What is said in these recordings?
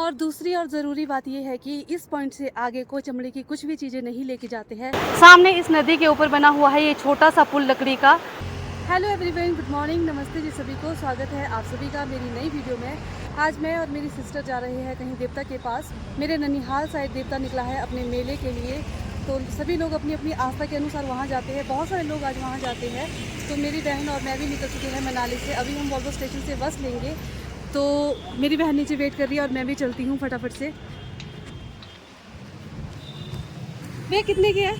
और दूसरी और ज़रूरी बात यह है कि इस पॉइंट से आगे को चमड़े की कुछ भी चीज़ें नहीं लेके जाते हैं। सामने इस नदी के ऊपर बना हुआ है ये छोटा सा पुल लकड़ी का। हेलो एवरीवन, गुड मॉर्निंग, नमस्ते जी सभी को। स्वागत है आप सभी का मेरी नई वीडियो में। आज मैं और मेरी सिस्टर जा रहे हैं कहीं देवता के पास। मेरे ननिहाल साइड देवता निकला है अपने मेले के लिए, तो सभी लोग अपनी अपनी आस्था के अनुसार वहाँ जाते हैं। बहुत सारे लोग आज वहाँ जाते हैं। तो मेरी बहन और मैं भी निकल चुके हैं मनाली से। अभी हम वॉल्वो स्टेशन से बस लेंगे, तो मेरी बहन नीचे वेट कर रही है और मैं भी चलती हूँ फटाफट से। भैया कितने के है?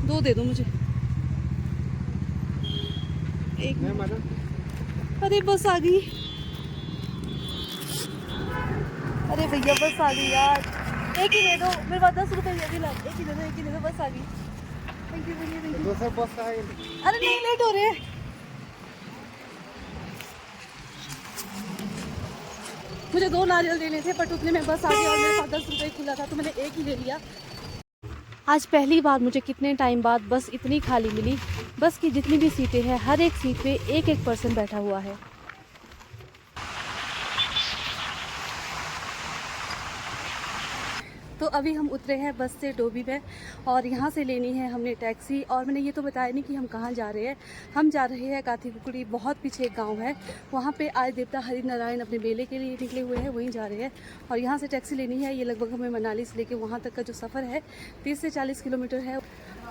2 दे दो मुझे। एक। अरे बस आ गई। अरे भैया बस आ गई यार, एक ही दे दो। मेरे पास 10 रुपये ये भी ला, एक ही दे दो, एक ही दे दो, बस आ गई। थैंक यू भैया, थैंक यू। दूसरा बस का है। अरे नहीं, लेट हो रहे हैं। मुझे 2 नारियल लेने थे बट उतने में बस आ गई और मेरे पास 10 रुपये खुला था तो मैंने एक ही ले लिया। आज पहली बार मुझे कितने टाइम बाद बस इतनी खाली मिली। बस की जितनी भी सीटें हैं हर एक सीट पे एक एक पर्सन बैठा हुआ है। तो अभी हम उतरे हैं बस से डोभी में और यहाँ से लेनी है हमने टैक्सी। और मैंने ये तो बताया नहीं कि हम कहाँ जा रहे हैं। हम जा रहे हैं काथी कुकड़ी, बहुत पीछे एक गांव है, वहाँ पे आज देवता हरि नारायण अपने मेले के लिए निकले हुए हैं, वहीं जा रहे हैं। और यहाँ से टैक्सी लेनी है। ये लगभग हमें मनाली से लेके वहाँ तक का जो सफ़र है 30 से 40 किलोमीटर है।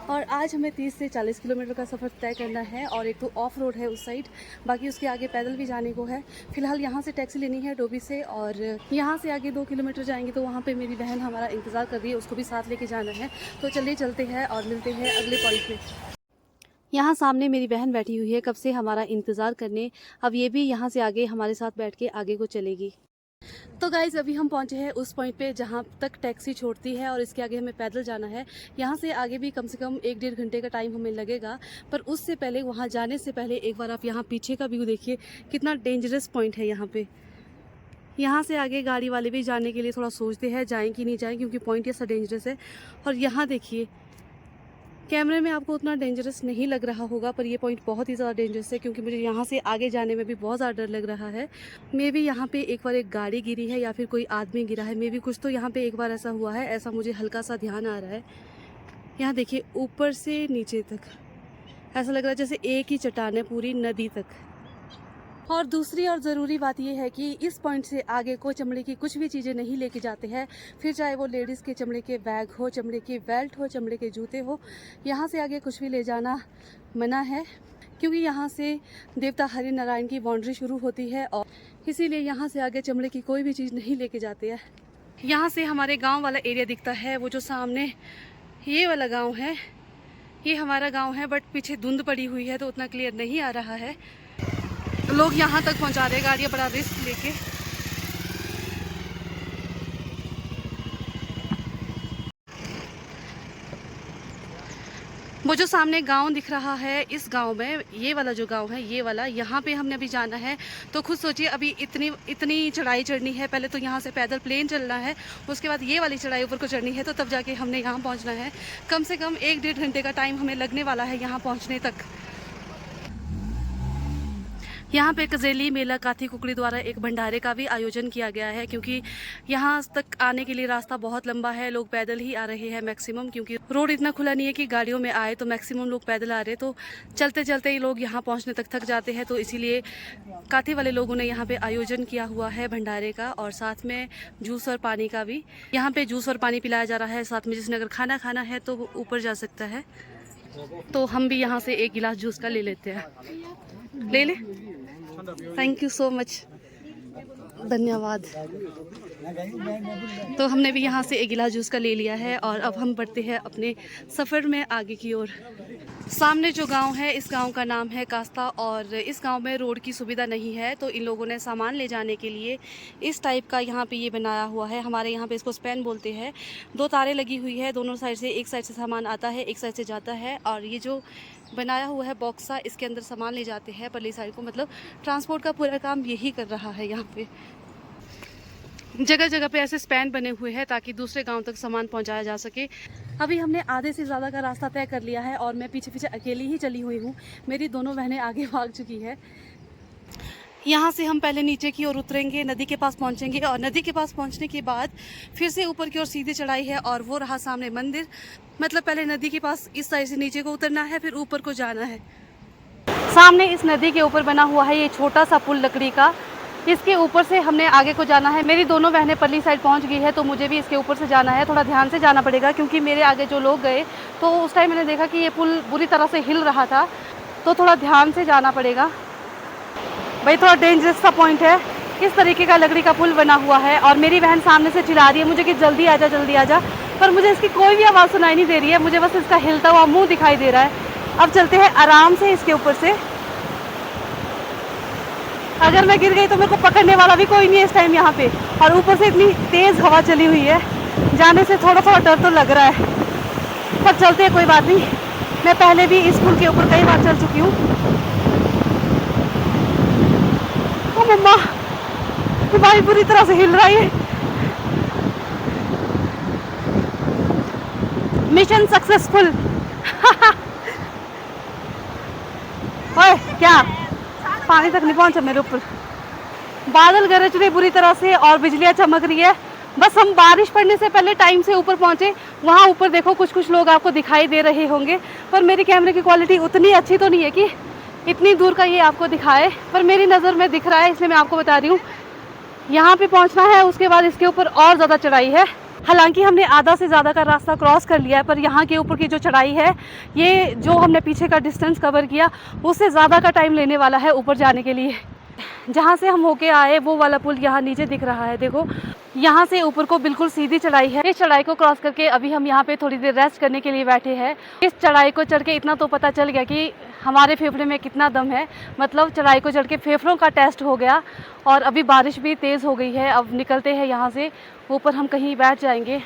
और आज हमें 30 से 40 किलोमीटर का सफ़र तय करना है और एक तो ऑफ रोड है उस साइड, बाकी उसके आगे पैदल भी जाने को है। फिलहाल यहाँ से टैक्सी लेनी है डोभी से और यहाँ से आगे 2 किलोमीटर जाएंगे तो वहाँ पे मेरी बहन हमारा इंतज़ार कर रही है, उसको भी साथ लेके जाना है। तो चलिए चलते हैं और मिलते हैं अगले पॉइंट पे। यहाँ सामने मेरी बहन बैठी हुई है कब से हमारा इंतज़ार करने। अब ये भी यहाँ से आगे हमारे साथ बैठ के आगे को चलेगी। तो गाइज़ अभी हम पहुंचे हैं उस पॉइंट पे जहां तक टैक्सी छोड़ती है और इसके आगे हमें पैदल जाना है। यहां से आगे भी कम से कम 1-1.5 घंटे का टाइम हमें लगेगा। पर उससे पहले, वहां जाने से पहले एक बार आप यहां पीछे का व्यू देखिए, कितना डेंजरस पॉइंट है यहाँ पे। यहाँ से आगे गाड़ी वाले भी जाने के लिए थोड़ा सोचते हैं जाएँ कि नहीं जाएँ, क्योंकि पॉइंट ऐसा डेंजरस है। और यहाँ देखिए, कैमरे में आपको उतना डेंजरस नहीं लग रहा होगा पर ये पॉइंट बहुत ही ज़्यादा डेंजरस है, क्योंकि मुझे यहाँ से आगे जाने में भी बहुत ज़्यादा डर लग रहा है। मे भी यहाँ पे एक बार एक गाड़ी गिरी है या फिर कोई आदमी गिरा है, मे भी कुछ तो यहाँ पे एक बार ऐसा हुआ है, ऐसा मुझे हल्का सा ध्यान आ रहा है। यहाँ देखिए, ऊपर से नीचे तक ऐसा लग रहा है जैसे एक ही चट्टान है पूरी नदी तक। और दूसरी और ज़रूरी बात यह है कि इस पॉइंट से आगे को चमड़े की कुछ भी चीज़ें नहीं लेके जाते हैं, फिर चाहे वो लेडीज़ के चमड़े के बैग हो, चमड़े की बेल्ट हो, चमड़े के जूते हो। यहाँ से आगे कुछ भी ले जाना मना है, क्योंकि यहाँ से देवता हरि नारायण की बाउंड्री शुरू होती है और इसीलिए यहाँ से आगे चमड़े की कोई भी चीज़ नहीं लेके जाते हैं। यहाँ से हमारे गाँव वाला एरिया दिखता है, वो जो सामने ये वाला गाँव है, ये हमारा गाँव है। बट पीछे धुंध पड़ी हुई है तो उतना क्लियर नहीं आ रहा है। लोग यहाँ तक पहुँचा रहे हैं गाड़ियाँ बड़ा रिस्क लेके। वो जो सामने गांव दिख रहा है, इस गांव में, ये वाला जो गांव है, ये वाला, यहाँ पे हमने अभी जाना है। तो खुद सोचिए, अभी इतनी चढ़ाई चढ़नी है। पहले तो यहाँ से पैदल प्लेन चलना है, उसके बाद ये वाली चढ़ाई ऊपर को चढ़नी है, तो तब जाके हमने यहाँ पहुँचना है। कम से कम 1-1.5 घंटे का टाइम हमें लगने वाला है यहाँ पहुँचने तक। यहाँ पे कजेली मेला काथी कुकड़ी द्वारा एक भंडारे का भी आयोजन किया गया है, क्योंकि यहाँ तक आने के लिए रास्ता बहुत लंबा है। लोग पैदल ही आ रहे हैं मैक्सिमम, क्योंकि रोड इतना खुला नहीं है कि गाड़ियों में आए, तो मैक्सिमम लोग पैदल आ रहे हैं। तो चलते चलते ही लोग यहाँ पहुँचने तक थक जाते हैं, तो इसीलिए काथी वाले लोगों ने यहाँ पे आयोजन किया हुआ है भंडारे का, और साथ में जूस और पानी का भी। यहाँ पे जूस और पानी पिलाया जा रहा है, साथ में जिसने अगर खाना खाना है तो वो ऊपर जा सकता है। तो हम भी यहाँ से एक गिलास जूस का ले लेते हैं। ले ले, थैंक यू सो मच, धन्यवाद। तो हमने भी यहाँ से एक गिलास जूस का ले लिया है और अब हम बढ़ते हैं अपने सफ़र में आगे की ओर। सामने जो गांव है, इस गांव का नाम है कास्ता, और इस गांव में रोड की सुविधा नहीं है, तो इन लोगों ने सामान ले जाने के लिए इस टाइप का यहाँ पे ये बनाया हुआ है। हमारे यहाँ पे इसको स्पैन बोलते हैं। 2 तारें लगी हुई है दोनों साइड से, एक साइड से सामान आता है, एक साइड से जाता है। और ये जो बनाया हुआ है बॉक्सा, इसके अंदर सामान ले जाते हैं परली साइड को, मतलब ट्रांसपोर्ट का पूरा काम यही कर रहा है। यहाँ पे जगह जगह पे ऐसे स्पैन बने हुए हैं ताकि दूसरे गांव तक सामान पहुंचाया जा सके। अभी हमने आधे से ज़्यादा का रास्ता तय कर लिया है और मैं पीछे पीछे अकेली ही चली हुई हूँ। मेरी दोनों बहनें आगे भाग चुकी है। यहाँ से हम पहले नीचे की ओर उतरेंगे, नदी के पास पहुँचेंगे और नदी के पास पहुँचने के बाद फिर से ऊपर की ओर सीधी चढ़ाई है और वो रहा सामने मंदिर। मतलब पहले नदी के पास इस साइड से नीचे को उतरना है, फिर ऊपर को जाना है। सामने इस नदी के ऊपर बना हुआ है ये छोटा सा पुल लकड़ी का, इसके ऊपर से हमने आगे को जाना है। मेरी दोनों बहनें परली साइड पहुंच गई है, तो मुझे भी इसके ऊपर से जाना है। थोड़ा ध्यान से जाना पड़ेगा क्योंकि मेरे आगे जो लोग गए तो उस टाइम मैंने देखा कि ये पुल बुरी तरह से हिल रहा था, तो थोड़ा ध्यान से जाना पड़ेगा भाई। थोड़ा डेंजरस सा पॉइंट है। इस तरीके का लकड़ी का पुल बना हुआ है और मेरी बहन सामने से चिल्ला रही है मुझे कि जल्दी आ जा जल्दी आ जा, पर मुझे इसकी कोई भी आवाज़ सुनाई नहीं दे रही है, मुझे बस इसका हिलता हुआ मुँह दिखाई दे रहा है। अब चलते हैं आराम से इसके ऊपर से। अगर मैं गिर गई तो मेरे को पकड़ने वाला भी कोई नहीं है इस टाइम यहाँ पे, और ऊपर से इतनी तेज़ हवा चली हुई है, जाने से थोड़ा थोड़ा डर तो लग रहा है, पर चलते हैं, कोई बात नहीं। मैं पहले भी इस पुल के ऊपर कई बार चल चुकी हूँ। ओ मम्मा, ये भाई बुरी तरह से हिल रहा है। Mission successful. ओए क्या पानी तक नहीं पहुंचा मेरे ऊपर। बादल गरज रहे बुरी तरह से और बिजलियां चमक रही है। बस हम बारिश पड़ने से पहले टाइम से ऊपर पहुंचे। वहां ऊपर देखो कुछ कुछ लोग आपको दिखाई दे रहे होंगे, पर मेरी कैमरे की क्वालिटी उतनी अच्छी तो नहीं है कि इतनी दूर का ये आपको दिखाए, पर मेरी नज़र में दिख रहा है इसलिए मैं आपको बता रही हूँ। यहाँ पे पहुँचना है, उसके बाद इसके ऊपर और ज़्यादा चढ़ाई है। हालांकि हमने आधा से ज़्यादा का रास्ता क्रॉस कर लिया है, पर यहाँ के ऊपर की जो चढ़ाई है, ये जो हमने पीछे का डिस्टेंस कवर किया उससे ज़्यादा का टाइम लेने वाला है ऊपर जाने के लिए। जहाँ से हम होके आए वो वाला पुल यहाँ नीचे दिख रहा है, देखो यहाँ से ऊपर को बिल्कुल सीधी चढ़ाई है। इस चढ़ाई को क्रॉस करके अभी हम यहाँ पे थोड़ी देर रेस्ट करने के लिए बैठे हैं। इस चढ़ाई को चढ़ के इतना तो पता चल गया कि हमारे फेफड़े में कितना दम है, मतलब चढ़ाई को चढ़ के फेफड़ों का टेस्ट हो गया। और अभी बारिश भी तेज़ हो गई है, अब निकलते हैं यहाँ से, ऊपर हम कहीं बैठ जाएंगे।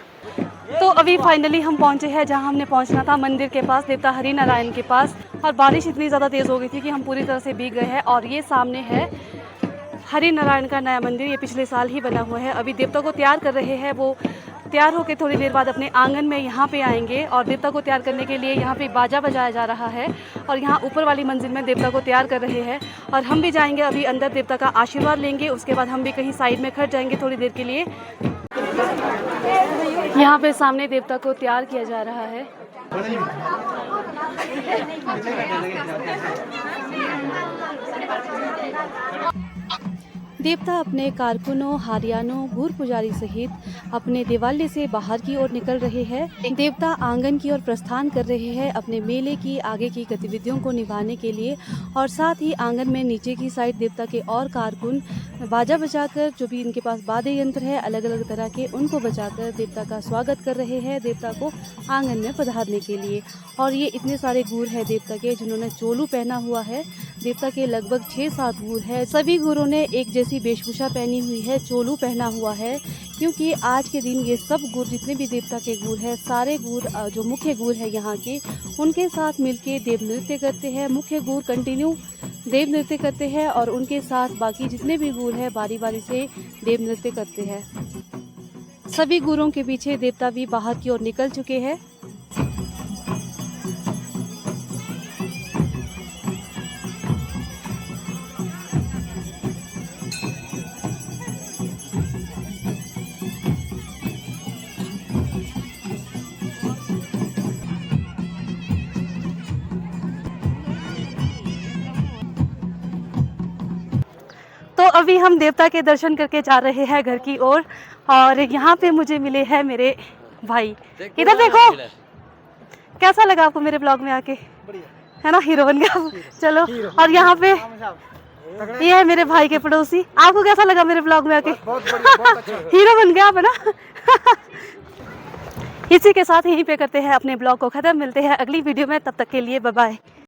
तो अभी फाइनली हम पहुँचे हैं जहाँ हमने पहुँचना था, मंदिर के पास, देवता हरि नारायण के पास। और बारिश इतनी ज़्यादा तेज़ हो गई थी कि हम पूरी तरह से भीग गए हैं। और ये सामने है हरि नारायण का नया मंदिर, ये पिछले साल ही बना हुआ है। अभी देवता को तैयार कर रहे हैं, वो तैयार होकर थोड़ी देर बाद अपने आंगन में यहाँ पे आएंगे। और देवता को तैयार करने के लिए यहाँ पे बाजा बजाया जा रहा है और यहाँ ऊपर वाली मंजिल में देवता को तैयार कर रहे हैं। और हम भी जाएंगे अभी अंदर, देवता का आशीर्वाद लेंगे, उसके बाद हम भी कहीं साइड में खड़ जाएंगे थोड़ी देर के लिए। यहाँ पे सामने देवता को तैयार किया जा रहा है। देवता अपने कारकुनों, हारियानों, गुर पुजारी सहित अपने देवालय से बाहर की ओर निकल रहे हैं। देवता आंगन की ओर प्रस्थान कर रहे हैं अपने मेले की आगे की गतिविधियों को निभाने के लिए। और साथ ही आंगन में नीचे की साइड देवता के और कारकुन बाजा बजाकर, जो भी इनके पास वाद्य यंत्र है अलग अलग तरह के, उनको बजाकर देवता का स्वागत कर रहे हैं, देवता को आंगन में पधारने के लिए। और ये इतने सारे गुर हैं देवता के जिन्होंने चोलू पहना हुआ है। देवता के लगभग 6-7 गुर है। सभी गुरों ने एक जैसी वेशभूषा पहनी हुई है, चोलू पहना हुआ है, क्योंकि आज के दिन ये सब गुर, जितने भी देवता के गुर है, सारे गुर जो मुख्य गुर है यहाँ के, उनके साथ मिलके देव नृत्य करते हैं। मुख्य गुर कंटिन्यू देव नृत्य करते हैं और उनके साथ बाकी जितने भी गुर है बारी बारी से देव नृत्य करते हैं। सभी गुरों के पीछे देवता भी बाहर की ओर निकल चुके हैं। तो अभी हम देवता के दर्शन करके जा रहे हैं घर की ओर। और यहाँ पे मुझे मिले हैं मेरे भाई। इधर देखो, कैसा लगा आपको मेरे ब्लॉग में आके? है ना, हीरो बन गया चलो। और यहाँ पे ये है मेरे भाई के पड़ोसी। आपको कैसा लगा मेरे ब्लॉग में आके? हीरो बन गया आप, है ना। इसी के साथ यहीं पे करते हैं अपने ब्लॉग को खत्म। मिलते हैं अगली वीडियो में, तब तक के लिए बाय बाय।